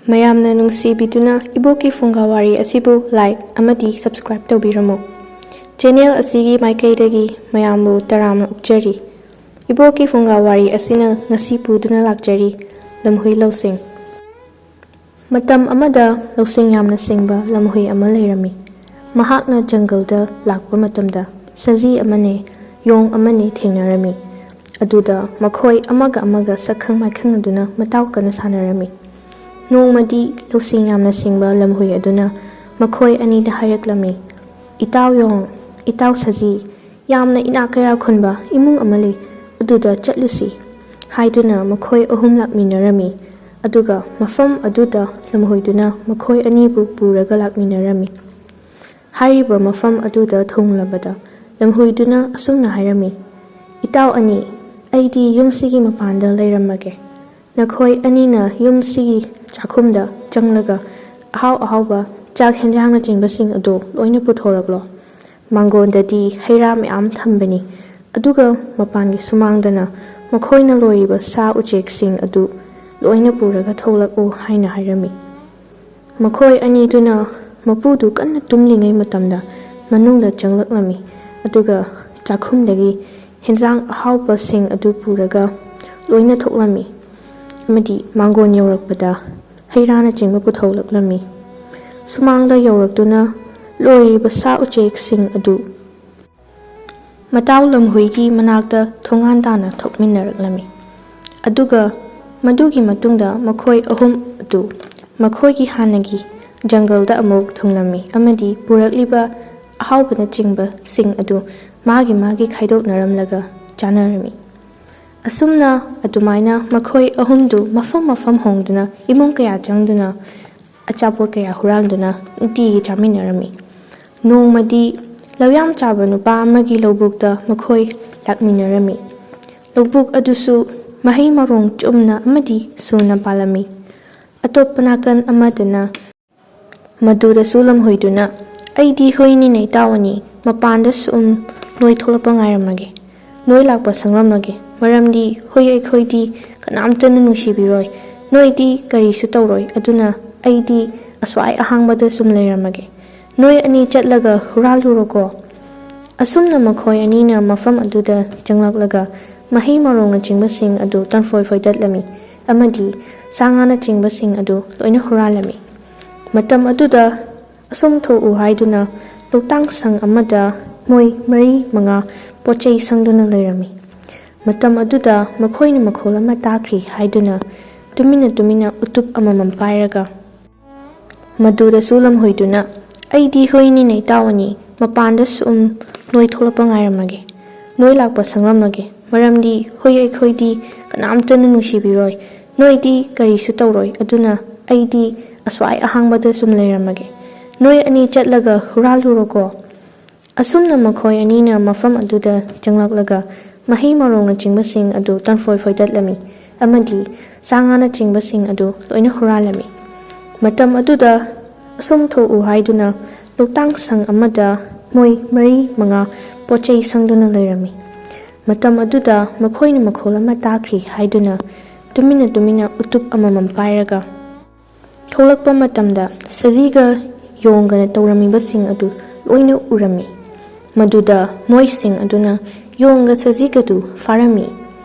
ꯃꯌꯥꯝꯅ ꯅꯨꯡꯁꯤꯕꯤꯗꯨꯅ ꯏꯕꯣꯛꯀꯤ ꯐꯨꯡꯒꯥꯋꯥꯔꯤ ꯑꯁꯤꯕꯨ ꯂꯥꯏꯛ ꯑꯃꯗꯤ ꯁꯕꯁꯀ꯭ꯔꯥꯏꯕ ꯇꯧꯕꯤꯔꯝꯃꯨ꯫ ꯆꯦꯅꯦꯜ ꯑꯁꯤꯒꯤ ꯃꯥꯏꯀꯩꯗꯒꯤ ꯃꯌꯥꯝꯕꯨ ꯇꯔꯥꯝꯅ ꯑꯣꯛꯆꯔꯤ꯫ ꯏꯕꯣꯛꯀꯤ ꯐꯨꯡꯒꯥꯋꯥꯔꯤ ꯑꯁꯤꯅ ꯉꯁꯤ ꯄꯨꯗꯨꯅ ꯂꯥꯛꯆꯔꯤ ꯂꯝꯍꯨꯏ ꯂꯧꯁꯤꯡ꯫ ꯃꯇꯝ ꯑꯃꯗ ꯂꯧꯁꯤꯡ ꯌꯥꯝꯅ ꯁꯤꯡꯕ ꯂꯝꯍꯨꯏ ꯑꯃ ꯂꯩꯔꯝꯃꯤ꯫ ꯃꯍꯥꯛꯅ ꯖꯪꯒꯜꯗ ꯂꯥꯛꯄ ꯃꯇꯝꯗ ꯁꯖꯤ ꯑꯃꯅꯦ ꯌꯣꯡ ꯑꯃꯅꯦ ꯊꯦꯡꯅꯔꯝꯃꯤ꯫ ꯑꯗꯨꯗ ꯃꯈꯣꯏ ꯑꯃꯒ ꯑꯃꯒ ꯁꯛꯈꯪ ꯃꯥꯏꯈꯪꯅꯗꯨꯅ ꯃꯇꯥꯎ ꯀꯟꯅ ꯁꯥꯟꯅꯔꯝꯃꯤ꯫ ꯅꯣꯡꯃꯗꯤ ꯂꯧꯁꯤꯡ ꯌꯥꯝꯅ ꯁꯤꯡꯕ ꯂꯝꯍꯨꯏ ꯑꯗꯨꯅ ꯃꯈꯣꯏ ꯑꯅꯤꯗ ꯍꯥꯏꯔꯛꯂꯝꯃꯤ, "ꯏꯇꯥꯎ ꯌꯣꯡ, ꯏꯇꯥꯎ ꯁꯖꯤ, ꯌꯥꯝꯅ ꯏꯅꯥꯛ ꯀꯩꯔꯥꯛ ꯈꯨꯟꯕ ꯏꯃꯨꯡ ꯑꯃ ꯂꯩ, ꯑꯗꯨꯗ ꯆꯠꯂꯨꯁꯤ" ꯍꯥꯏꯗꯨꯅ ꯃꯈꯣꯏ ꯑꯍꯨꯝ ꯂꯥꯛꯃꯤꯟꯅꯔꯝꯃꯤ꯫ ꯑꯗꯨꯒ ꯃꯐꯝ ꯑꯗꯨꯗ ꯂꯝꯍꯨꯏꯗꯨꯅ ꯃꯈꯣꯏ ꯑꯅꯤꯕꯨ ꯄꯨꯔꯒ ꯂꯥꯛꯃꯤꯟꯅꯔꯝꯃꯤ꯫ ꯍꯥꯏꯔꯤꯕ ꯃꯐꯝ ꯑꯗꯨꯗ ꯊꯨꯡꯂꯕꯗ ꯂꯝꯍꯨꯏꯗꯨꯅ ꯑꯁꯨꯝꯅ ꯍꯥꯏꯔꯝꯃꯤ, "ꯏꯇꯥꯎ ꯑꯅꯤ, ꯑꯩꯗꯤ ꯌꯨꯝꯁꯤꯒꯤ ꯃꯄꯥꯟꯗ ꯂꯩꯔꯝꯃꯒꯦ꯫ ꯅꯈꯣꯏ ꯑꯅꯤꯅ ꯌꯨꯝꯁꯤꯒꯤ ꯆꯥꯛꯈꯨꯝꯗ ꯆꯪꯂꯒ ꯑꯍꯥꯎ ꯑꯍꯥꯎꯕ ꯆꯥꯛ ꯍꯦꯟꯖꯥꯡꯅꯆꯤꯡꯕꯁꯤꯡ ꯑꯗꯨ ꯂꯣꯏꯅ ꯄꯨꯊꯣꯔꯛꯂꯣ꯫ ꯃꯥꯡꯒꯣꯟꯗꯗꯤ ꯍꯩꯔꯥ ꯃꯌꯥꯝ ꯊꯝꯕꯅꯤ, ꯑꯗꯨꯒ ꯃꯄꯥꯟꯒꯤ ꯁꯨꯃꯥꯡꯗꯅ ꯃꯈꯣꯏꯅ ꯂꯣꯏꯔꯤꯕ ꯁꯥ ꯎꯆꯦꯛꯁꯤꯡ ꯑꯗꯨ ꯂꯣꯏꯅ ꯄꯨꯔꯒ ꯊꯣꯛꯂꯛꯎ" ꯍꯥꯏꯅ ꯍꯥꯏꯔꯝꯃꯤ꯫ ꯃꯈꯣꯏ ꯑꯅꯤꯗꯨꯅ ꯃꯄꯨꯗꯨ ꯀꯟꯅ ꯇꯨꯝꯂꯤꯉꯩ ꯃꯇꯝꯗ ꯃꯅꯨꯡꯗ ꯆꯪꯂꯛꯂꯝꯃꯤ꯫ ꯑꯗꯨꯒ ꯆꯥꯛꯈꯨꯝꯗꯒꯤ ꯍꯦꯟꯖꯥꯡ ꯑꯍꯥꯎꯕꯁꯤꯡ ꯑꯗꯨ ꯄꯨꯔꯒ ꯂꯣꯏꯅ ꯊꯣꯛꯂꯝꯃꯤ꯫ ꯑꯃꯗꯤ ꯃꯥꯡꯒꯣꯟ ꯌꯧꯔꯛꯄꯗ ꯍꯩꯔꯥꯅꯆꯤꯡꯕ ꯄꯨꯊꯣꯛꯂꯛꯂꯝꯃꯤ꯫ ꯁꯨꯃꯥꯡꯗ ꯌꯧꯔꯛꯇꯨꯅ ꯂꯣꯏꯔꯤꯕ ꯁꯥ ꯎꯆꯦꯛꯁꯤꯡ ꯑꯗꯨ ꯃꯇꯥꯎ ꯂꯝꯍꯨꯏꯒꯤ ꯃꯅꯥꯛꯇ ꯊꯣꯡꯒꯥꯟ ꯇꯥꯟꯅ ꯊꯣꯛꯃꯤꯟꯅꯔꯛꯂꯝꯃꯤ꯫ ꯑꯗꯨꯒ ꯃꯗꯨꯒꯤ ꯃꯇꯨꯡꯗ ꯃꯈꯣꯏ ꯑꯍꯨꯝ ꯑꯗꯨ ꯃꯈꯣꯏꯒꯤ ꯍꯥꯟꯅꯒꯤ ꯖꯪꯒꯜꯗ ꯑꯃꯨꯛ ꯊꯨꯡꯂꯝꯃꯤ ꯑꯃꯗꯤ ꯄꯨꯔꯛꯂꯤꯕ ꯑꯍꯥꯎꯕꯅꯆꯤꯡꯕꯁꯤꯡ ꯑꯗꯨ ꯃꯥꯒꯤ ꯃꯥꯒꯤ ꯈꯥꯏꯗꯣꯛꯅꯔꯝꯂꯒ ꯆꯥꯅꯔꯝꯃꯤ꯫ ꯑꯁꯨꯝꯅ ꯑꯗꯨꯃꯥꯏꯅ ꯃꯈꯣꯏ ꯑꯍꯨꯝꯗꯨ ꯃꯐꯝ ꯃꯐꯝ ꯍꯣꯡꯗꯨꯅ ꯏꯃꯨꯡ ꯀꯌꯥ ꯆꯪꯗꯨꯅ ꯑꯆꯥꯄꯣꯠ ꯀꯌꯥ ꯍꯨꯔꯥꯟꯗꯨꯅ ꯅꯨꯡꯇꯤꯒꯤ ꯆꯥꯃꯤꯟꯅꯔꯝꯃꯤ꯫ ꯅꯣꯡꯃꯗꯤ ꯂꯧꯌꯥꯝ ꯆꯥꯕ ꯅꯨꯄꯥ ꯑꯃꯒꯤ ꯂꯧꯕꯨꯛꯇ ꯃꯈꯣꯏ ꯂꯥꯛꯃꯤꯟꯅꯔꯝꯃꯤ꯫ ꯂꯧꯕꯨꯛ ꯑꯗꯨꯁꯨ ꯃꯍꯩ ꯃꯔꯣꯡ ꯆꯨꯝꯅ ꯑꯃꯗꯤ ꯁꯨꯅ ꯄꯥꯜꯂꯝꯃꯤ꯫ ꯑꯇꯣꯞꯄ ꯅꯥꯀꯟ ꯑꯃꯗꯅ ꯃꯗꯨꯗꯁꯨ ꯂꯝꯍꯨꯏꯗꯨꯅ, "ꯑꯩꯗꯤ ꯍꯨꯏꯅꯤꯅ ꯏꯇꯥꯎ ꯑꯅꯤ, ꯃꯄꯥꯟꯗ ꯁꯨꯝ ꯅꯣꯏ ꯊꯣꯛꯂꯛꯄ ꯉꯥꯏꯔꯝꯃꯒꯦ, ꯅꯣꯏ ꯂꯥꯛꯄ ꯁꯪꯂꯝꯂꯒꯦ, ꯃꯔꯝꯗꯤ ꯍꯨꯏ ꯑꯩꯈꯣꯏꯗꯤ ꯀꯅꯥꯝꯇꯅ ꯅꯨꯡꯁꯤꯕꯤꯔꯣꯏ, ꯅꯣꯏꯗꯤ ꯀꯔꯤꯁꯨ ꯇꯧꯔꯣꯏ, ꯑꯗꯨꯅ ꯑꯩꯗꯤ ꯑꯁ꯭ꯋꯥꯏ ꯑꯍꯥꯡꯕꯗ ꯁꯨꯝ ꯂꯩꯔꯝꯃꯒꯦ, ꯅꯣꯏ ꯑꯅꯤ ꯆꯠꯂꯒ ꯍꯨꯔꯥꯜꯂꯨꯔꯣꯀꯣ." ꯑꯁꯨꯝꯅ ꯃꯈꯣꯏ ꯑꯅꯤꯅ ꯃꯐꯝ ꯑꯗꯨꯗ ꯆꯪꯂꯛꯂꯒ ꯃꯍꯩ ꯃꯔꯣꯡꯅꯆꯤꯡꯕꯁꯤꯡ ꯑꯗꯨ ꯇꯪꯐꯣꯏ ꯐꯣꯏꯗꯠꯂꯝꯃꯤ ꯑꯃꯗꯤ ꯁꯥ ꯉꯥꯅꯆꯤꯡꯕꯁꯤꯡ ꯑꯗꯨ ꯂꯣꯏꯅ ꯍꯨꯔꯥꯜꯂꯝꯃꯤ꯫ ꯃꯇꯝ ꯑꯗꯨꯗ ꯑꯁꯨꯝ ꯊꯣꯛꯎ ꯍꯥꯏꯗꯨꯅ ꯂꯧꯇꯥꯡ ꯁꯪ ꯑꯃꯗ ꯃꯣꯏ ꯃꯔꯤ ꯃꯉꯥ ꯄꯣꯠꯆꯩ ꯁꯪꯗꯨꯅ ꯂꯩꯔꯝꯃꯤ꯫ ꯃꯇꯝ ꯑꯗꯨꯗ ꯃꯈꯣꯏꯅ ꯃꯈꯣꯜ ꯑꯃ ꯇꯥꯈꯤ ꯍꯥꯏꯗꯨꯅ ꯇꯨꯃꯤꯟꯅ ꯇꯨꯃꯤꯟꯅ ꯎꯇꯨꯞ ꯑꯃꯃꯝ ꯄꯥꯏꯔꯒ ꯃꯗꯨꯗꯁꯨ ꯂꯝꯍꯨꯏꯗꯨꯅ, "ꯑꯩꯗꯤ ꯍꯨꯏꯅꯤꯅ ꯏꯇꯥꯎ ꯑꯅꯤ, ꯃꯄꯥꯟꯗ ꯁꯨꯝ ꯅꯣꯏ ꯊꯣꯛꯂꯛꯄ ꯉꯥꯏꯔꯝꯃꯒꯦ, ꯅꯣꯏ ꯂꯥꯛꯄ ꯁꯪꯂꯝꯂꯒꯦ, ꯃꯔꯝꯗꯤ ꯍꯨꯏ ꯑꯩꯈꯣꯏꯗꯤ ꯀꯅꯥꯝꯇꯅ ꯅꯨꯡꯁꯤꯕꯤꯔꯣꯏ, ꯅꯣꯏꯗꯤ ꯀꯔꯤꯁꯨ ꯇꯧꯔꯣꯏ, ꯑꯗꯨꯅ ꯑꯩꯗꯤ ꯑꯁ꯭ꯋꯥꯏ ꯑꯍꯥꯡꯕꯗ ꯁꯨꯝ ꯂꯩꯔꯝꯃꯒꯦ, ꯅꯣꯏ ꯑꯅꯤ ꯆꯠꯂꯒ ꯍꯨꯔꯥꯜꯂꯨꯔꯣꯀꯣ." ꯑꯁꯨꯝꯅ ꯃꯈꯣꯏ ꯑꯅꯤꯅ ꯃꯐꯝ ꯑꯗꯨꯗ ꯆꯪꯂꯛꯂꯒ ꯃꯍꯩ ꯃꯔꯣꯡꯅꯆꯤꯡꯕꯁꯤꯡ ꯑꯗꯨ ꯇꯪꯐꯣꯏ ꯐꯣꯏꯗꯠꯂꯝꯃꯤ ꯑꯃꯗꯤ ꯁꯥ ꯉꯥꯅꯆꯤꯡꯕꯁꯤꯡ ꯑꯗꯨ ꯂꯣꯏꯅ ꯍꯨꯔꯥꯜꯂꯝꯃꯤ꯫ ꯃꯇꯝ ꯑꯗꯨꯗ ꯑꯁꯨꯝ ꯊꯣꯛꯎ ꯍꯥꯏꯗꯨꯅ ꯂꯧꯇꯥꯡ ꯁꯪ ꯑꯃꯗ ꯃꯣꯏ ꯃꯔꯤ ꯃꯉꯥ ꯄꯣꯠꯆꯩ ꯁꯪꯗꯨꯅ ꯂꯩꯔꯝꯃꯤ꯫ ꯃꯇꯝ ꯑꯗꯨꯗ ꯃꯈꯣꯏꯅ ꯃꯈꯣꯜ ꯑꯃ ꯇꯥꯈꯤ ꯍꯥꯏꯗꯨꯅ ꯇꯨꯃꯤꯟꯅ ꯇꯨꯃꯤꯟꯅ ꯎꯇꯨꯞ ꯑꯃꯃꯝ ꯄꯥꯏꯔꯒ ꯊꯣꯛꯂꯛꯄ ꯃꯇꯝꯗ ꯁꯖꯤꯒ ꯌꯣꯡꯒꯅ ꯇꯧꯔꯝꯃꯤꯕꯁꯤꯡ ꯑꯗꯨ ꯂꯣꯏꯅ ꯎꯔꯝꯃꯤ꯫ ꯃꯗꯨꯗ ꯃꯣꯏꯁꯤꯡ ꯑꯗꯨꯅ ꯌꯣꯡꯒ ꯁꯖꯤꯒꯗꯨ ꯐꯥꯔꯝꯃꯤ,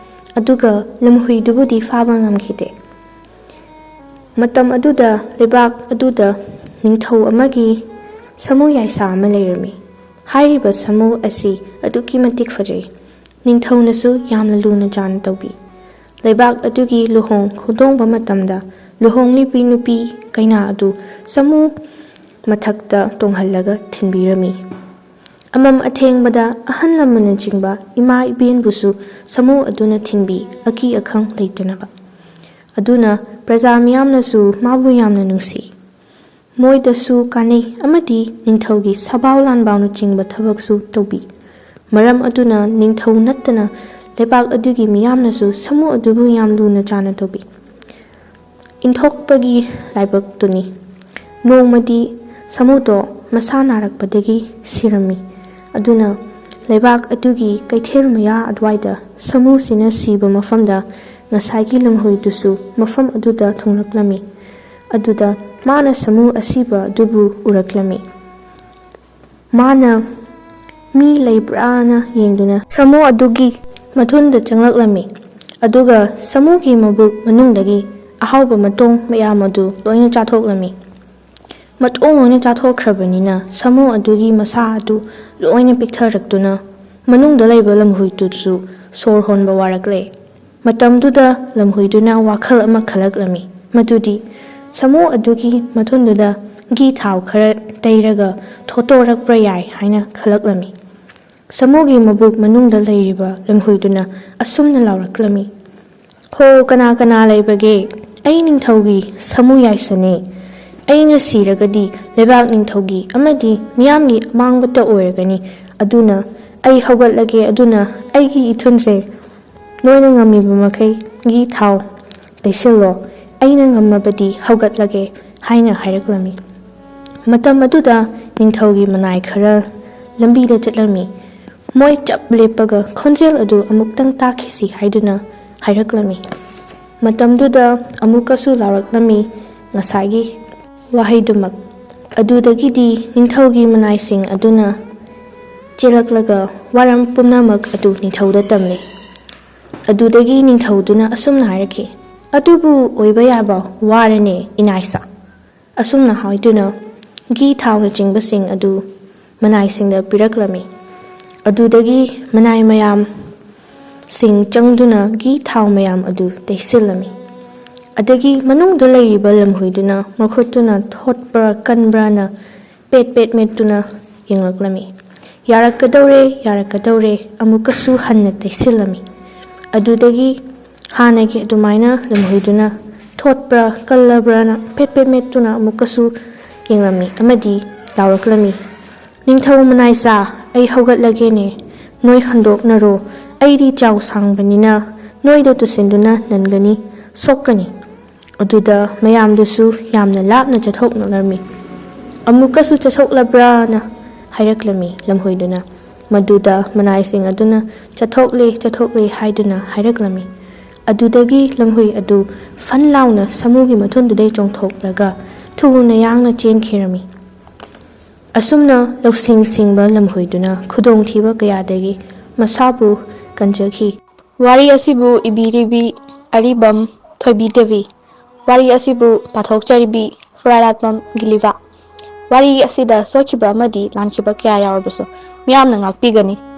ꯑꯗꯨꯒ ꯂꯝꯍꯨꯏꯗꯨꯕꯨꯗꯤ ꯐꯥꯕ ꯉꯝꯈꯤꯗꯦ꯫ ꯃꯇꯝ ꯑꯗꯨꯗ ꯂꯩꯕꯥꯛ ꯑꯗꯨꯗ ꯅꯤꯡꯊꯧ ꯑꯃꯒꯤ ꯁꯥꯃꯨ ꯌꯥꯏꯁꯥ ꯑꯃ ꯂꯩꯔꯝꯃꯤ꯫ ꯍꯥꯏꯔꯤꯕ ꯁꯥꯃꯨ ꯑꯁꯤ ꯑꯗꯨꯛꯀꯤ ꯃꯇꯤꯛ ꯐꯖꯩ, ꯅꯤꯡꯊꯧꯅꯁꯨ ꯌꯥꯝꯅ ꯂꯨꯅ ꯆꯥꯟꯅ ꯇꯧꯕꯤ꯫ ꯂꯩꯕꯥꯛ ꯑꯗꯨꯒꯤ ꯂꯨꯍꯣꯡ ꯈꯣꯡꯗꯣꯡꯕ ꯃꯇꯝꯗ ꯂꯨꯍꯣꯡꯂꯤꯕꯤ ꯅꯨꯄꯤ ꯀꯩꯅꯥ ꯑꯗꯨ ꯁꯥꯃꯨ ꯃꯊꯛꯇ ꯇꯣꯡꯍꯜꯂꯒ ꯊꯤꯟꯕꯤꯔꯝꯃꯤ꯫ ꯑꯃꯝ ꯑꯊꯦꯡꯕꯗ ꯑꯍꯜ ꯂꯃꯟꯅꯆꯤꯡꯕ ꯏꯃꯥ ꯏꯕꯦꯟꯕꯨꯁꯨ ꯁꯥꯃꯨ ꯑꯗꯨꯅ ꯊꯤꯟꯕꯤ ꯑꯀꯤ ꯑꯈꯪ ꯂꯩꯇꯅꯕ꯫ ꯑꯗꯨꯅ ꯄ꯭ꯔꯖꯥ ꯃꯤꯌꯥꯝꯅꯁꯨ ꯃꯥꯕꯨ ꯌꯥꯝꯅ ꯅꯨꯡꯁꯤ, ꯃꯣꯏꯗꯁꯨ ꯀꯥꯟꯅꯩ ꯑꯃꯗꯤ ꯅꯤꯡꯊꯧꯒꯤ ꯁꯕꯥꯎ ꯂꯥꯟꯕꯥꯎꯅꯆꯤꯡꯕ ꯊꯕꯛꯁꯨ ꯇꯧꯕꯤ꯫ ꯃꯔꯝ ꯑꯗꯨꯅ ꯅꯤꯡꯊꯧ ꯅꯠꯇꯅ ꯂꯩꯕꯥꯛ ꯑꯗꯨꯒꯤ ꯃꯤꯌꯥꯝꯅꯁꯨ ꯁꯥꯃꯨ ꯑꯗꯨꯕꯨ ꯌꯥꯝ ꯂꯨꯅ ꯆꯥꯟꯅ ꯇꯧꯕꯤ꯫ ꯏꯟꯊꯣꯛꯄꯒꯤ ꯂꯥꯏꯕꯛꯇꯨꯅꯤ, ꯅꯣꯡꯃꯗꯤ ꯁꯥꯃꯨꯗꯣ ꯃꯁꯥ ꯅꯥꯔꯛꯄꯗꯒꯤ ꯁꯤꯔꯝꯃꯤ꯫ ꯑꯗꯨꯅ ꯂꯩꯕꯥꯛ ꯑꯗꯨꯒꯤ ꯀꯩꯊꯦꯜ ꯃꯌꯥ ꯑꯗꯨꯋꯥꯏꯗ ꯁꯥꯃꯨꯁꯤꯅ ꯁꯤꯕ ꯃꯐꯝꯗ ꯉꯁꯥꯏꯒꯤ ꯂꯝꯍꯨꯏꯗꯨꯁꯨ ꯃꯐꯝ ꯑꯗꯨꯗ ꯊꯨꯡꯂꯛꯂꯝꯃꯤ꯫ ꯑꯗꯨꯗ ꯃꯥꯅ ꯁꯥꯃꯨ ꯑꯁꯤꯕ ꯑꯗꯨꯕꯨ ꯎꯔꯛꯂꯝꯃꯤ꯫ ꯃꯥꯅ ꯃꯤ ꯂꯩꯕ꯭ꯔꯥꯅ ꯌꯦꯡꯗꯨꯅ ꯁꯥꯃꯨ ꯑꯗꯨꯒꯤ ꯃꯊꯨꯟꯗ ꯆꯪꯂꯛꯂꯝꯃꯤ, ꯑꯗꯨꯒ ꯁꯥꯃꯨꯒꯤ ꯃꯕꯨꯛ ꯃꯅꯨꯡꯗꯒꯤ ꯑꯍꯥꯎꯕ ꯃꯇꯣꯡ ꯃꯌꯥꯝ ꯑꯗꯨ ꯂꯣꯏꯅ ꯆꯥꯊꯣꯛꯂꯝꯃꯤ꯫ ꯃꯇꯣꯡ ꯂꯣꯏꯅ ꯆꯥꯊꯣꯛꯈ꯭ꯔꯕꯅꯤꯅ ꯁꯥꯃꯨ ꯑꯗꯨꯒꯤ ꯃꯁꯥ ꯑꯗꯨ ꯂꯣꯏꯅ ꯄꯤꯛꯊꯔꯛꯇꯨꯅ ꯃꯅꯨꯡꯗ ꯂꯩꯕ ꯂꯝꯍꯨꯏꯗꯨꯁꯨ ꯁꯣꯔ ꯍꯣꯟꯕ ꯋꯥꯔꯛꯂꯦ꯫ ꯃꯇꯝꯗꯨꯗ ꯂꯝꯍꯨꯏꯗꯨꯅ ꯋꯥꯈꯜ ꯑꯃ ꯈꯜꯂꯛꯂꯝꯃꯤ, ꯃꯗꯨꯗꯤ ꯁꯥꯃꯨ ꯑꯗꯨꯒꯤ ꯃꯊꯨꯟꯗꯨꯗ ꯘꯤ ꯊꯥꯎ ꯈꯔ ꯇꯩꯔꯒ ꯊꯣꯠꯇꯣꯔꯛꯄ ꯌꯥꯏ ꯍꯥꯏꯅ ꯈꯜꯂꯛꯂꯝꯃꯤ꯫ ꯁꯥꯃꯨꯒꯤ ꯃꯕꯨꯛ ꯃꯅꯨꯡꯗ ꯂꯩꯔꯤꯕ ꯂꯝꯍꯨꯏꯗꯨꯅ ꯑꯁꯨꯝꯅ ꯂꯥꯎꯔꯛꯂꯝꯃꯤ, "ꯍꯣ, ꯀꯅꯥ ꯀꯅꯥ ꯂꯩꯕꯒꯦ? ꯑꯩ ꯅꯤꯡꯊꯧꯒꯤ ꯁꯥꯃꯨ ꯌꯥꯏꯁꯅꯤ꯫ ꯑꯩꯅ ꯁꯤꯔꯒꯗꯤ ꯂꯩꯕꯥꯛ ꯅꯤꯡꯊꯧꯒꯤ ꯑꯃꯗꯤ ꯃꯤꯌꯥꯝꯒꯤ ꯑꯃꯥꯡꯕꯇ ꯑꯣꯏꯔꯒꯅꯤ꯫ ꯑꯗꯨꯅ ꯑꯩ ꯍꯧꯒꯠꯂꯒꯦ, ꯑꯗꯨꯅ ꯑꯩꯒꯤ ꯏꯊꯨꯟꯁꯦ ꯅꯣꯏꯅ ꯉꯝꯃꯤꯕ ꯃꯈꯩ ꯘꯤ ꯊꯥꯎ ꯇꯩꯁꯤꯜꯂꯣ, ꯑꯩꯅ ꯉꯝꯃꯕꯗꯤ ꯍꯧꯒꯠꯂꯒꯦ" ꯍꯥꯏꯅ ꯍꯥꯏꯔꯛꯂꯝꯃꯤ꯫ ꯃꯇꯝ ꯑꯗꯨꯗ ꯅꯤꯡꯊꯧꯒꯤ ꯃꯅꯥꯏ ꯈꯔ ꯂꯝꯕꯤꯗ ꯆꯠꯂꯝꯃꯤ꯫ ꯃꯣꯏ ꯆꯞ ꯂꯦꯞꯄꯒ ꯈꯣꯟꯖꯦꯜ ꯑꯗꯨ ꯑꯃꯨꯛꯇꯪ ꯇꯥꯈꯤꯁꯤ ꯍꯥꯏꯗꯨꯅ ꯍꯥꯏꯔꯛꯂꯝꯃꯤ꯫ ꯃꯇꯝꯗꯨꯗ ꯑꯃꯨꯛꯀꯁꯨ ꯂꯥꯎꯔꯛꯂꯝꯃꯤ ꯉꯁꯥꯏꯒꯤ ꯋꯥꯍꯩꯗꯨꯃꯛ꯫ ꯑꯗꯨꯗꯒꯤꯗꯤ ꯅꯤꯡꯊꯧꯒꯤ ꯃꯅꯥꯏꯁꯤꯡ ꯑꯗꯨꯅ ꯆꯦꯜꯂꯛꯂꯒ ꯋꯥꯔꯝ ꯄꯨꯝꯅꯃꯛ ꯑꯗꯨ ꯅꯤꯡꯊꯧꯗ ꯇꯝꯂꯦ꯫ ꯑꯗꯨꯗꯒꯤ ꯅꯤꯡꯊꯧꯗꯨꯅ ꯑꯁꯨꯝꯅ ꯍꯥꯏꯔꯛꯈꯤ, "ꯑꯗꯨꯕꯨ ꯑꯣꯏꯕ ꯌꯥꯕ ꯋꯥꯔꯅꯦ ꯏꯅꯥꯏꯁꯥ"꯫ ꯑꯁꯨꯝꯅ ꯍꯥꯏꯗꯨꯅ ꯘꯤ ꯊꯥꯎꯅꯆꯤꯡꯕꯁꯤꯡ ꯑꯗꯨ ꯃꯅꯥꯏꯁꯤꯡꯗ ꯄꯤꯔꯛꯂꯝꯃꯤ꯫ ꯑꯗꯨꯗꯒꯤ ꯃꯅꯥꯏ ꯃꯌꯥꯝꯁꯤꯡ ꯆꯪꯗꯨꯅ ꯘꯤ ꯊꯥꯎ ꯃꯌꯥꯝ ꯑꯗꯨ ꯇꯩꯁꯤꯜꯂꯝꯃꯤ꯫ ꯑꯗꯒꯤ ꯃꯅꯨꯡꯗ ꯂꯩꯔꯤꯕ ꯂꯝꯍꯨꯏꯗꯨꯅ ꯃꯈꯨꯠꯇꯨꯅ ꯊꯣꯠꯄ꯭ꯔꯥ ꯀꯟꯕ꯭ꯔꯥꯅ ꯄꯦꯠ ꯄꯦꯠ ꯃꯦꯠꯇꯨꯅ ꯌꯦꯡꯂꯛꯂꯝꯃꯤ꯫ ꯌꯥꯔꯛꯀꯗꯧꯔꯦ, ꯌꯥꯔꯛꯀꯗꯧꯔꯦ, ꯑꯃꯨꯛꯀꯁꯨ ꯍꯟꯅ ꯇꯩꯁꯤꯜꯂꯝꯃꯤ꯫ ꯑꯗꯨꯗꯒꯤ ꯍꯥꯟꯅꯒꯤ ꯑꯗꯨꯃꯥꯏꯅ ꯂꯝꯍꯨꯏꯗꯨꯅ ꯊꯣꯠꯄ꯭ꯔꯥ ꯀꯜꯂꯕ꯭ꯔꯥꯅ ꯄꯦꯠ ꯄꯦꯠ ꯃꯦꯠꯇꯨꯅ ꯑꯃꯨꯛꯀꯁꯨ ꯌꯦꯡꯂꯝꯃꯤ ꯑꯃꯗꯤ ꯂꯥꯎꯔꯛꯂꯝꯃꯤ, "ꯅꯤꯡꯊꯧ ꯃꯅꯥꯏꯁꯥ, ꯑꯩ ꯍꯧꯒꯠꯂꯒꯦꯅꯦ, ꯅꯣꯏ ꯍꯟꯗꯣꯛꯅꯔꯣ, ꯑꯩꯗꯤ ꯆꯥꯎ ꯁꯥꯡꯕꯅꯤꯅ ꯅꯣꯏꯗ ꯇꯨꯁꯤꯟꯗꯨꯅ ꯅꯟꯒꯅꯤ, ꯁꯣꯛꯀꯅꯤ"꯫ ꯑꯗꯨꯗ ꯃꯌꯥꯝꯗꯨꯁꯨ ꯌꯥꯝꯅ ꯂꯥꯞꯅ ꯆꯠꯊꯣꯛꯅꯔꯝꯃꯤ꯫ "ꯑꯃꯨꯛꯀꯁꯨ ꯆꯠꯊꯣꯛꯂꯕ꯭ꯔꯥ"ꯅ ꯍꯥꯏꯔꯛꯂꯝꯃꯤ ꯂꯝꯍꯨꯏꯗꯨꯅ꯫ ꯃꯗꯨꯗ ꯃꯅꯥꯏꯁꯤꯡ ꯑꯗꯨꯅ "ꯆꯠꯊꯣꯛꯂꯦ, ꯆꯠꯊꯣꯛꯂꯦ" ꯍꯥꯏꯗꯨꯅ ꯍꯥꯏꯔꯛꯂꯝꯃꯤ꯫ ꯑꯗꯨꯗꯒꯤ ꯂꯝꯍꯨꯏ ꯑꯗꯨ ꯐꯟ ꯂꯥꯎꯅ ꯁꯥꯃꯨꯒꯤ ꯃꯊꯨꯟꯗꯨꯗꯩ ꯆꯣꯡꯊꯣꯛꯂꯒ ꯊꯨꯅ ꯌꯥꯡꯅ ꯆꯦꯟꯈꯤꯔꯝꯃꯤ꯫ ꯑꯁꯨꯝꯅ ꯂꯧꯁꯤꯡ ꯁꯤꯡꯕ ꯂꯝꯍꯨꯏꯗꯨꯅ ꯈꯨꯗꯣꯡꯊꯤꯕ ꯀꯌꯥꯗꯒꯤ ꯃꯁꯥꯕꯨ ꯀꯟꯖꯈꯤ꯫ ꯋꯥꯔꯤ ꯑꯁꯤꯕꯨ ꯏꯕꯤꯔꯤꯕꯤ ꯑꯔꯤꯕꯝ ꯊꯣꯏꯕꯤदेꯕꯤ꯫ ꯋꯥꯔꯤ ꯑꯁꯤꯕꯨ ꯄꯥꯊꯣꯛꯆꯔꯤꯕꯤ ꯐꯨꯔꯥꯏꯂꯥꯠꯄꯝ ꯒꯤꯂꯤꯚꯥ꯫ ꯋꯥꯔꯤ ꯑꯁꯤꯗ ꯁꯣꯏꯈꯤꯕ ꯑꯃꯗꯤ ꯂꯥꯟꯈꯤꯕ ꯀꯌꯥ ꯌꯥꯎꯔꯕꯁꯨ ꯃꯤꯌꯥꯝꯅ ꯉꯥꯛꯄꯤꯒꯅꯤ꯫